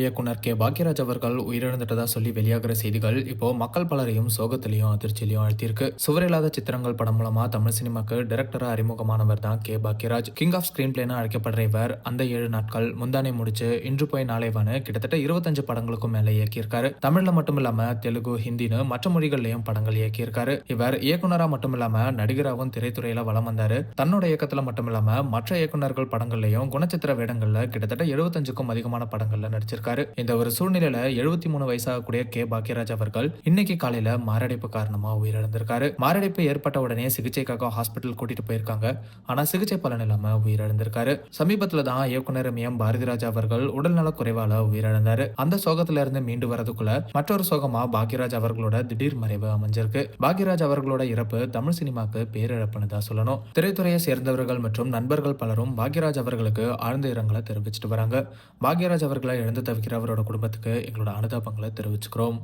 இயக்குனர் கே. பாக்யராஜ் அவர்கள் உயிரிழந்துட்டதா சொல்லி வெளியாகிற செய்திகள் இப்போ மக்கள் பலரையும் சோகத்திலையும் அதிர்ச்சியிலையும் அழுத்தியிருக்கு. சுவரில்லாத சித்திரங்கள் படம் மூலமா தமிழ் சினிமாக்கு டைரக்டரா அறிமுகமானவர் தான் K. Bhagyaraj. King of screen பிளேன்னு அழைக்கப்படுற இவர் அந்த 7 நாட்கள், முந்தானை முடிச்சு, இன்று போய் நாளைவான்னு கிட்டத்தட்ட 25 படங்களுக்கும் மேல இயக்கியிருக்காரு. தமிழ்ல மட்டும் இல்லாம தெலுங்கு, ஹிந்தின்னு மற்ற மொழிகள்லயும் படங்கள் இயக்கியிருக்காரு. இவர் இயக்குனரா மட்டும் இல்லாம நடிகராகவும் திரைத்துறையில வலம் வந்தாரு. தன்னோட இயக்கத்துல மட்டும் இல்லாம மற்ற இயக்குனர்கள் படங்கள்லயும் குணச்சித்திர வேடங்கள்ல கிட்டத்தட்ட 75க்கும் அதிகமான படங்கள்ல நடிச்சிருக்காரு. இந்த ஒரு சூழ்நிலையில 73 வயசாகக்கூடிய கே. பாக்யராஜ் அவர்கள் இன்னைக்கு காலையில மாரடைப்பு காரணமா உயிரிழந்திருக்காரு. மாரடைப்பு ஏற்பட்ட உடனே சிகிச்சைக்காக ஹாஸ்பிட்டல் கூட்டிட்டு போயிருக்காங்க. ஆனா சிகிச்சை பலன் இல்லாம உயிரிழந்திருக்காரு. சமீபத்துல தான் இயக்குனர் எம். பாரதிராஜா அவர்கள் உடல்நல குறைவால உயிரிழந்தாரு. அந்த சோகத்துல இருந்து மீண்டு வரதுக்குள்ள மற்றொரு சோகமா பாக்யராஜ் அவர்களோட திடீர் மறைவு அமைஞ்சிருக்கு. பாக்யராஜ் அவர்களோட இறப்பு தமிழ் சினிமாக்கு பேரிழப்புன்னு தான் சொல்லணும். திரைத்துறையை சேர்ந்தவர்கள் மற்றும் நண்பர்கள் பலரும் பாக்யராஜ் அவர்களுக்கு ஆழ்ந்த இரங்கலை தெரிவிச்சிட்டு வராங்க. பாக்யராஜ் அவர்களை இழந்து தவிக்கிற அவரோட குடும்பத்துக்கு எங்களோட அனுதாபங்களை தெரிவிச்சுக்கிறோம்.